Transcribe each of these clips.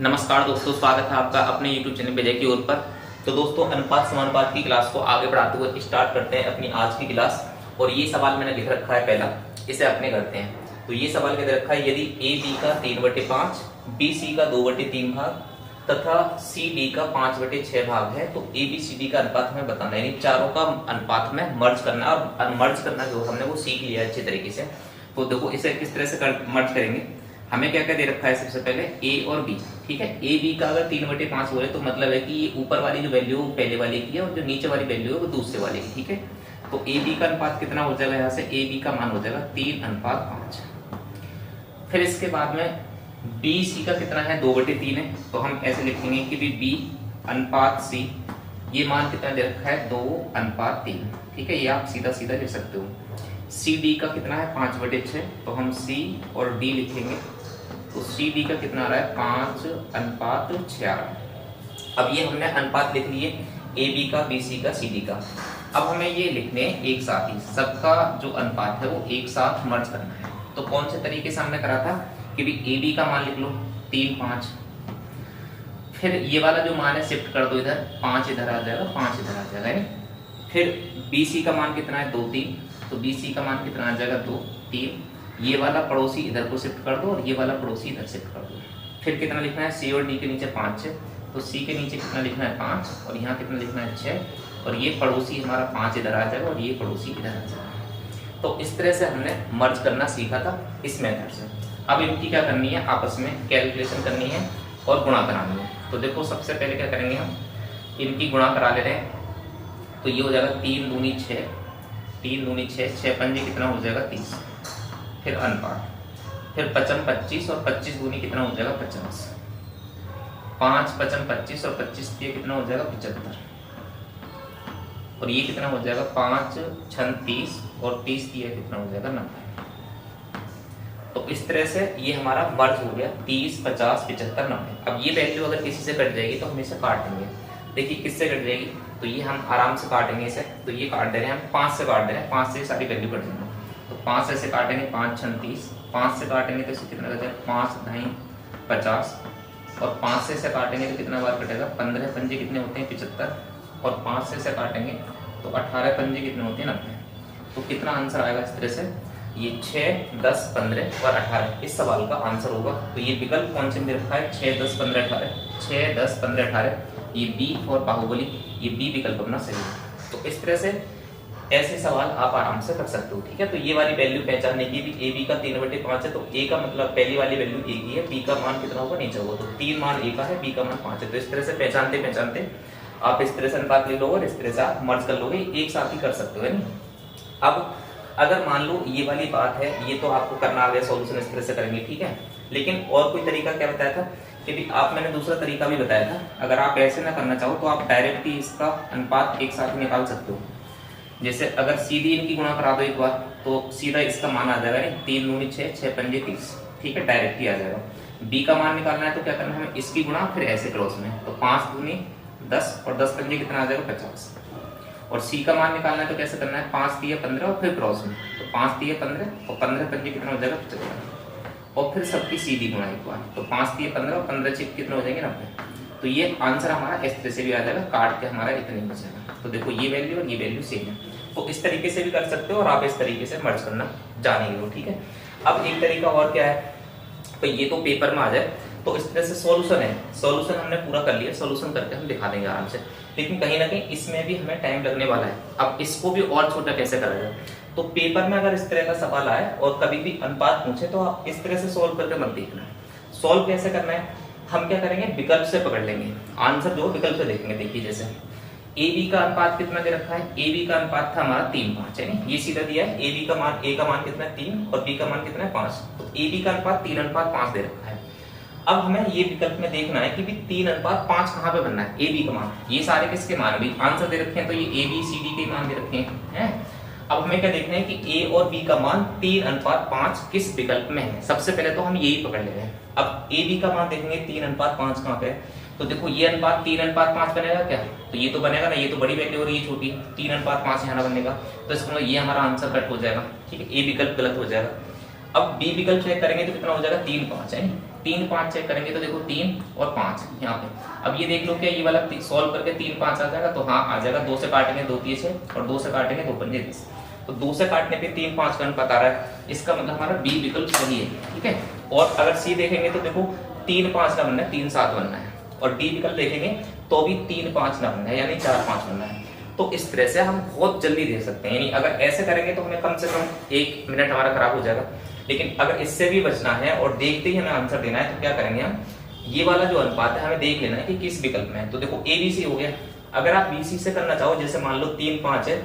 नमस्कार दोस्तों, स्वागत है आपका अपने YouTube चैनल विजय की ओर पर। तो दोस्तों, अनुपात समानुपात की क्लास को आगे बढ़ाते हुए स्टार्ट करते हैं अपनी आज की क्लास। और ये सवाल मैंने लिख रखा है पहला, इसे अपने करते हैं। तो ये सवाल क्या दे रखा है, यदि ए बी का 3/5, बी सी का 2/3 भाग तथा सी डी का 5/6 भाग है, तो ए बी सी डी का अनुपात हमें बताना है, यानी चारों का अनुपात में मर्ज करना। और मर्ज करना जो हमने वो सीख लिया अच्छी तरीके से। तो देखो इसे किस तरह से मर्ज करेंगे। हमें क्या क्या दे रखा है, सबसे पहले ए और बी। ठीक है, ए बी का अगर 3/5 बोले तो मतलब है कि ये ऊपर वाली जो वैल्यू है वो पहले वाले की है और जो नीचे वाली वैल्यू है वो दूसरे वाले की। ठीक है, तो ए बी का अनुपात कितना हो जाएगा, यहाँ से ए बी का मान हो जाएगा 3:5। फिर इसके बाद में बी सी का कितना है, 2/3 है। तो हम ऐसे लिखेंगे कि बी अनुपात सी, ये मान कितना दे रखा है, 2:3। ठीक है, ये आप सीधा सीधा लिख सकते हो। सी डी का कितना है, 5/6, तो हम सी और डी लिखेंगे। तो सी डी का कितना आ रहा है, 5:6 आ रहा है। अब ये हमने अनुपात लिख लिए ए बी का, बी सी का, सी डी का। अब हमें ये लिखने एक साथ ही, सबका जो अनुपात है वो एक साथ मर्ज करना है। तो कौन से तरीके से हमने करा था कि भी ए बी का मान लिख लो 3:5, फिर ये वाला जो मान है शिफ्ट कर दो इधर, 5 इधर आ जाएगा, 5 इधर आ जाएगा। फिर बी सी का मान कितना है, 2-3, तो बी सी का मान कितना आ जाएगा, 2-3। ये वाला पड़ोसी इधर को शिफ्ट कर दो और ये वाला पड़ोसी इधर शिफ्ट कर दो। फिर कितना लिखना है, सी और डी के नीचे 5 है, तो सी के नीचे कितना लिखना है, 5, और यहाँ कितना लिखना है, 6। और ये पड़ोसी हमारा 5 इधर आ जाएगा और ये पड़ोसी इधर आ जाएगा। तो इस तरह से हमने मर्ज करना सीखा था इस मेथड से। अब इनकी क्या करनी है, आपस में कैलकुलेशन करनी है और गुणा करानी है। तो देखो सबसे पहले क्या करेंगे, हम इनकी गुणा करा ले रहे हैं। तो ये हो जाएगा 3 दूनी 6, 3 दूनी 6, 6 पंजे कितना हो जाएगा, 30। फिर अनुपात, फिर 55 25 और 25 दूनी कितना हो जाएगा, 50। 5 55 25 और 25 दिए कितना हो जाएगा, 75। और ये कितना हो जाएगा, 5 6 30 और 30 दिए कितना हो जाएगा, 90। तो इस तरह से ये हमारा मर्ज हो गया 30 50 75 90। अब ये वैल्यू अगर किसी से कट जाएगी तो हम इसे काट देंगे। देखिए किससे कट जाएगी, तो ये हम आराम से काटेंगे इसे। तो ये काट दे रहे हैं हम, 5 से काट दे रहे हैं, 5 से सारी वैल्यू कट देंगे। तो 5 ऐसे काटेंगे, 5 6 30, 5 से काटेंगे तो इसे कितना कटेगा, 5 2 50। और 5 से इसे काटेंगे तो कितना बार कटेगा, 15 पंजे कितने होते हैं, 75। और 5 से इसे काटेंगे तो 18 पंजे कितने होते हैं, 90। तो कितना आंसर आएगा इस तरह से, ये 6 10 15 और 18 इस सवाल का आंसर होगा। तो ये विकल्प कौन से में रखा है, 6 10 15 18, 6 10 15 18, ये बी और बाहुबली, ये बी विकल्प अपना सही है। तो इस तरह से ऐसे सवाल आप आराम से कर सकते हो। ठीक है, तो ये वाली वैल्यू पहचानने की भी, ए बी का 3/5 है, तो ए का मतलब पहली वाली वैल्यू ए की है, बी का मान कितना होगा, नीचे होगा। तो 3 मान ए का है, बी का मान 5 है। तो इस तरह से पहचानते पहचानते आप इस तरह से अनुपात ले लोगे और इस तरह से आप मर्ज कर लोगे, एक साथ ही कर सकते हो, है ना। अब अगर मान लो ये वाली बात है, ये तो आपको करना आ गया, सॉल्यूशन इस तरह से करेंगे। ठीक है, लेकिन और कोई तरीका क्या बताया था कि भी आप, मैंने दूसरा तरीका भी बताया था। अगर आप ऐसे ना करना चाहो तो आप डायरेक्ट ही इसका अनुपात एक साथ निकाल सकते हो। जैसे अगर सीधी इनकी गुणा करा दो एक बार, तो सीधा इसका मान आ जाएगा, 3 दूनी 6, 6 पंजे 30। ठीक है, डायरेक्ट ही आ जाएगा। बी का मान निकालना है तो क्या करना है, हमें इसकी गुणा फिर ऐसे क्रॉस में, तो 5 दूनी 10 और 10 पंजे कितना आ जाएगा, 50। और सी का मान निकालना है तो कैसे करना है, 5 दिए 15 और फिर क्रॉस में, तो 5 दिए 15 और 15 पंजे कितना हो जाएगा, 75। और फिर सबकी सीधी गुणा एक बार, तो 5 दिए 15 और 15 छिप कितना हो जाएंगे, 90। तो ये आंसर हमारा इस तरह से भी आ जाएगा, काट के हमारा इतने बचेगा। तो देखो ये वैल्यू और ये वैल्यू सेम है। तो इस तरीके से भी कर सकते हो और आप इस तरीके से मर्ज करना जानेंगे हो। ठीक है, अब एक तरीका और क्या है, तो ये तो पेपर में आ जाए। तो इस तरह से सॉल्यूशन है, सॉल्यूशन हमने पूरा कर लिया, सॉल्यूशन करके हम दिखा देंगे आराम से। लेकिन कहीं ना कहीं इसमें भी हमें टाइम लगने वाला है। अब इसको भी और छोटा कैसे करा जाए, तो पेपर में अगर इस तरह का सवाल आए और कभी भी अनुपात पूछे तो आप इस तरह से सोल्व करके मत देखना। सोल्व कैसे करना है, हम क्या करेंगे, विकल्प से पकड़ लेंगे आंसर, जो विकल्प से देखेंगे। देखिए जैसे ए बी का अनुपात कितना दे रखा है, ए बी का अनुपात था हमारा 3:5 है, ये सीधा दिया है। ए बी का मान, ए का मान कितना है, 3 और बी का मान कितना है, 5। तो ए बी का अनुपात 3:5 दे रखा है। अब हमें ये विकल्प में देखना है कि भी 3:5 कहाँ पे बनना है, ए बी का मान। ये सारे किसके मान भी आंसर दे रखे हैं, तो ये ए बी सी डी के मान दे रखे हैं। अब हमें क्या देखना है कि ए और बी का मान 3:5 किस विकल्प में है। सबसे पहले तो हम यही पकड़ ले रहे हैं। अब ए बी का मान देखेंगे 3:5 कहाँ पे है, तो देखो ये अनुपात 3:5 बनेगा क्या, तो ये तो बनेगा ना, ये तो बड़ी वैल्यू और ये छोटी, 3:5 यहाँ ना बनेगा। तो इसका मतलब ये हमारा आंसर कट हो जाएगा। ठीक है, ए विकल्प गलत हो जाएगा। अब बी विकल्प चेक करेंगे तो कितना हो जाएगा, 3:5 है। 3 5 चेक करेंगे तो देखो 3 और 5 यहाँ पे। अब ये देख लो क्या ये वाला सॉल्व करके 3 5 आ जाएगा, तो हाँ आ जाएगा। 2 से काटेंगे 2 3 6 और 2 से काटेंगे 2 5 10। तो 2 से काटने पे 3 5 का अनुपात आ रहा है, इसका मतलब हमारा बी विकल्प सही है, ठीक है। और अगर सी देखेंगे तो देखो 3 5 ना बनना है, 3 7 बनना है। और डी विकल्प देखेंगे तो भी 3 5 ना बनना है, यानी 4 5 बनना है। तो इस तरह से हम बहुत जल्दी दे सकते हैं, यानी अगर ऐसे करेंगे तो हमें कम से कम 1 मिनट हमारा खराब हो जाएगा। लेकिन अगर इससे भी बचना है और देखते ही हमें आंसर देना है तो क्या करेंगे हम, ये वाला जो अनुपात है हमें देख लेना है कि किस विकल्प में है। तो देखो ABC हो गया। अगर आप BC से करना चाहो, जैसे मान लो 3 5 है,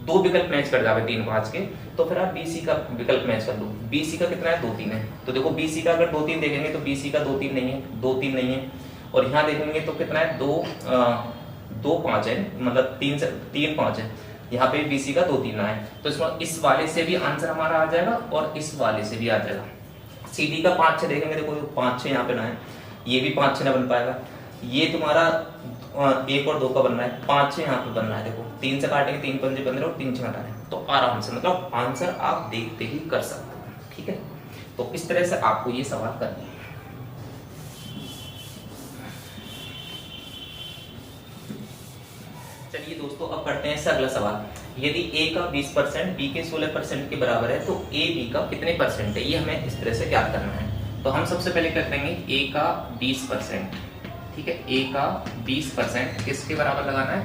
2 विकल्प मैच कर जावे 3 5 के, तो फिर आप BC का विकल्प मैच कर लो। BC का कितना है 2 3 है, तो देखो BC का अगर 2 3 देखेंगे तो BC का 2 3 नहीं है, 2 3 नहीं है। और यहाँ देखेंगे तो कितना है 2 5 है, मतलब 3 5 है। यहाँ पे BC का 2 3 ना है, तो इसमें इस वाले से भी आंसर हमारा आ जाएगा और इस वाले से भी आ जाएगा। CD का 5 6 देखेंगे, देखो 5 6 यहाँ पे ना है, ये भी 5 6 ना बन पाएगा। ये तुम्हारा 1 और 2 का बनना है, 5 6 यहाँ पे बनना है। देखो 3 से काटेंगे 3 5 15 और 3 6 घटाना है, तो आराम से मतलब आंसर आप देखते ही कर सकते हो, ठीक है। तो इस तरह से आपको ये सवाल करना है। चलिए दोस्तों, अब करते हैं अगला सवाल। यदि A का 20% B के 16% के बराबर है तो A B का कितने परसेंट है, ये हमें इस तरह से ज्ञात करना है। तो हम सबसे पहले क्या करेंगे, A का 20%, ठीक है, A का 20% किसके बराबर लगाना है,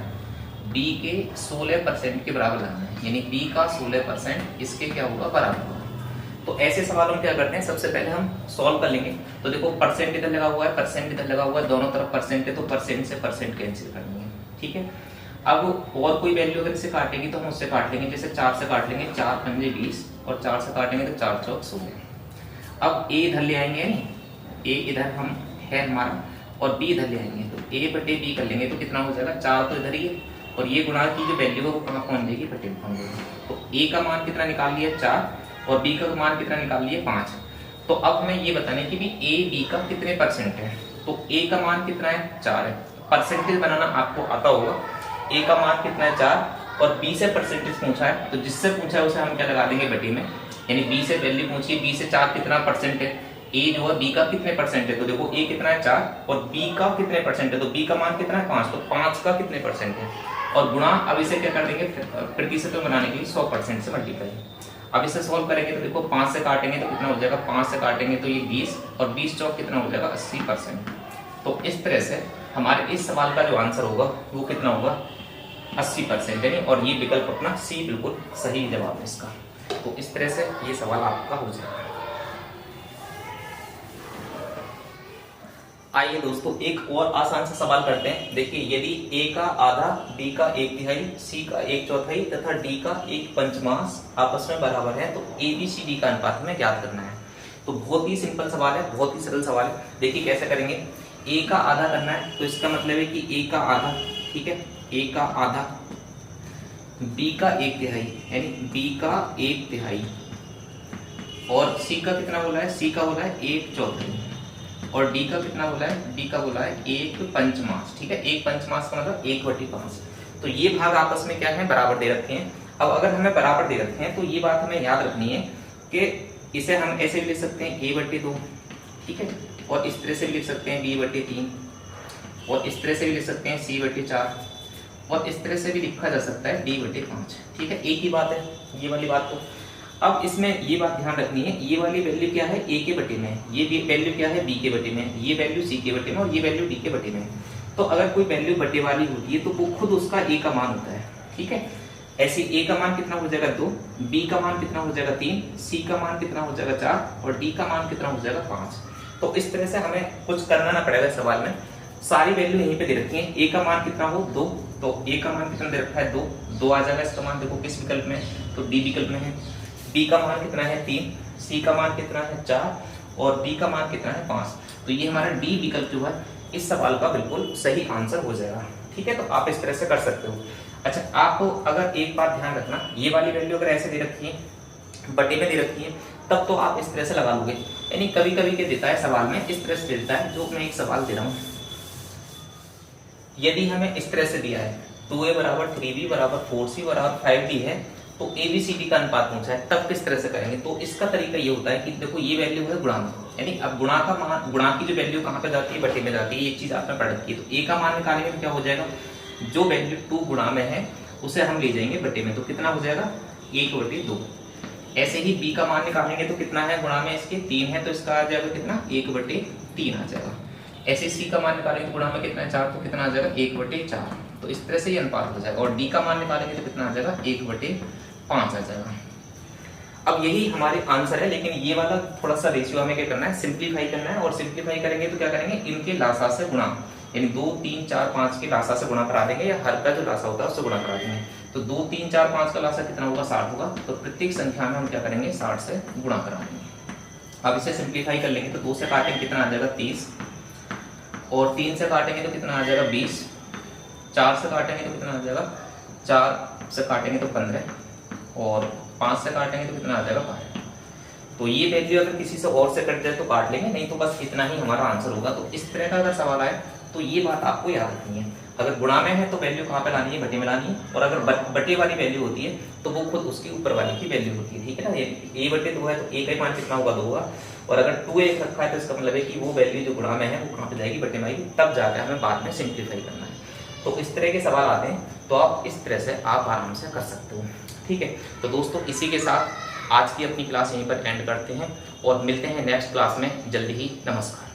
B के 16% के बराबर लगाना है, यानी B का 16% इसके क्या होगा, बराबर होगा। तो ऐसे सवालों में क्या करते हैं, सबसे पहले हम सॉल्व कर लेंगे। तो देखो परसेंट इधर लगा हुआ है, परसेंट इधर लगा हुआ है, दोनों तरफ परसेंट है, तो परसेंट से परसेंट कैंसिल कर देंगे, ठीक है। अब और कोई वैल्यू अगर इससे काटेंगे तो हम उससे काट लेंगे, जैसे 4 से काट लेंगे, 4 पंजे 20 और 4 से काटेंगे तो 4 चौक 16। अब A इधर ले आएंगे, A इधर हम है हमारा, और B इधर ले आएंगे, तो A बटे B कर लेंगे तो कितना हो जाएगा, 4 तो इधर ही है, और ये गुणा की जो वैल्यू है वो कहाँ पहुंच जाएगी, बटे में पहुंच जाएगी। तो A का मान कितना निकाल लिया 4 और B का मान कितना निकाल लिया 5। तो अब हमें ये बताना है कि भी A B का कितने परसेंट है। तो A का मान कितना है, 4 है। परसेंटेज बनाना आपको आता होगा। A का मान कितना है 4 और B से परसेंटेज पूछा है, तो जिससे पूछा है उसे हम क्या लगा देंगे, बटे में। यानी B से वैल्यू पूछिए, B से 4 कितना परसेंट है, A जो है B का कितने परसेंट है, तो देखो A कितना है 4 और B का कितने परसेंट है, तो B का मान कितना है 5, तो 5 का कितने परसेंट है, और गुणा। अब इसे क्या कर देंगे, प्रतिशत में बनाने के लिए 100% से मल्टीप्लाई। अब इसे सॉल्व करेंगे तो देखो 5 से काटेंगे तो कितना हो जाएगा, 5 से काटेंगे तो ये 20 और 20 चौक कितना हो जाएगा, 80%। तो इस तरह से हमारे इस सवाल का जो आंसर होगा वो कितना होगा, 80%, यानी। और ये विकल्प अपना सी बिल्कुल सही जवाब है इसका। तो इस तरह से ये सवाल आपका हो जाएगा। आइए दोस्तों, एक और आसान सा सवाल करते हैं। देखिए, यदि A का आधा, B का 1/3, C का 1/4 तथा D का 1/5 आपस में बराबर है तो ABCD का अनुपात हमें ज्ञात करना है। तो बहुत ही सिंपल सवाल है, बहुत ही सरल सवाल है। देखिए कैसे करेंगे, A का आधा करना है, तो इसका मतलब है कि A का आधा, ठीक है, A का आधा, B का 1/3 यानी B का 1/3 और C का कितना बोला है, C का बोला है 1/4 और D का कितना बोला है, D का बोला है 1/5, ठीक है। 1/5 का मतलब 1/5। तो ये भाग आपस में क्या है, बराबर दे रखे हैं। अब अगर हमें बराबर दे रखे हैं तो ये बात हमें याद रखनी है कि इसे हम ऐसे भी लिख सकते हैं A/2, ठीक है, और इस तरह से भी लिख सकते हैं B/3 और इस तरह से भी लिख सकते हैं C/4 और इस तरह से भी लिखा जा सकता है D/5, ठीक है। एक ही बात है ये वाली बात। तो अब इसमें ये बात ध्यान रखनी है, ये वाली वैल्यू क्या है, A के बटे में है, ये वैल्यू क्या है, B के बटे में है, ये वैल्यू C के बटे में और ये वैल्यू D के बटे में है। तो अगर कोई वैल्यू बटे वाली होती है तो वो खुद उसका A का मान होता है, ठीक है। ऐसे A का मान कितना हो जाएगा 2, B का मान कितना हो जाएगा 3, C का मान कितना हो जाएगा 4 और D का मान कितना हो जाएगा 5। तो इस तरह से हमें कुछ करना ना पड़ेगा सवाल में, सारी वैल्यू यहीं पे दे रखी है। A का मान कितना हो 2, तो A का मान कितना दे रखा है 2 आ जाएगा इसका मान। देखो किस विकल्प में, तो D विकल्प में है। B का मान कितना है 3, C का मान कितना है 4 और D का मान कितना है 5। तो ये हमारा D विकल्प जो है इस सवाल का बिल्कुल सही आंसर हो जाएगा, ठीक है। तो आप इस तरह से कर सकते हो। अच्छा, आप अगर एक बात ध्यान रखना, ये वाली वैल्यू अगर ऐसे दे रखी है, बटे में दे रखी है, तब तो आप इस तरह से लगा लोगे। यानी कभी कभी क्या देता है सवाल में, इस तरह से देता है, जो मैं एक सवाल दे रहा हूँ, यदि हमें इस तरह से दिया है 2A = 3B = 4C = 5D है, तो ABCD का अनुपात पूछा है, तब किस तरह से करेंगे? तो इसका तरीका ये होता है कि देखो ये वैल्यू है गुणा में, यानी अब गुणा का मान, गुणा की जो वैल्यू कहाँ पे जाती है? बटे में जाती है। ये चीज आपने पढ़ रखी है। तो A का मान निकालेंगे तो क्या हो जाएगा? जो वैल्यू 2 गुणा में है उसे हम ले जाएंगे बटे में, तो कितना हो जाएगा? 1/2। ऐसे ही B का मान निकालेंगे तो कितना है गुणा में? इसके 3 है, तो इसका आ जाएगा कितना? 1/3 आ जाएगा। ऐसे C का मान निकालेंगे तो गुणा में कितना है? 4, तो कितना आ जाएगा? 1/4। तो इस तरह से ये अनुपात हो जाएगा। और D का मान निकालेंगे तो कितना आ जाएगा? 1/5 आ जाएगा। अब यही हमारे आंसर है, लेकिन ये वाला थोड़ा सा रेशियो हमें क्या करना है? सिंप्लीफाई करना है। और सिंप्लीफाई करेंगे तो क्या करेंगे? इनके लासा से गुणा, यानी 2, 3, 4, 5 के लासा से गुणा करा देंगे, या हर का जो लासा होता है उससे गुणा करा देंगे। तो 2, 3, 4, 5 का लासा कितना होगा? 60 होगा। तो प्रत्येक संख्या में हम क्या करेंगे? 60 से गुणा करा देंगे। अब इसे सिंप्लीफाई कर लेंगे तो 2 से काटेंगे कितना आ जाएगा? 30। और 3 से काटेंगे तो कितना आ जाएगा? 20। 4 से काटेंगे तो कितना आ जाएगा? 4 से काटेंगे तो 15। और 5 से काटेंगे तो कितना आ जाएगा? 5। तो ये वैल्यू अगर किसी से और से कट जाए तो काट लेंगे, नहीं तो बस इतना ही हमारा आंसर होगा। तो इस तरह का अगर सवाल आए तो ये बात आपको याद रखनी है। अगर गुणा में है तो वैल्यू कहाँ पे लानी है? बटे में लानी है। और अगर बटे वाली वैल्यू होती है तो वो खुद उसके ऊपर वाली की वैल्यू होती है, ठीक है ना? A/2 है तो A का मान कितना होगा? 2 होगा। और अगर 2A रखा है तो इसका मतलब है कि वो वैल्यू जो गुणा में है वो कहाँ पे जाएगी? बटे में आएगी। तब जाकर हमें बाद में सिंप्लीफाई करना है। तो इस तरह के सवाल आते हैं तो आप इस तरह से आप आराम से कर सकते हो, ठीक है? तो दोस्तों इसी के साथ आज की अपनी क्लास यहीं पर एंड करते हैं और मिलते हैं नेक्स्ट क्लास में जल्दी ही। नमस्कार।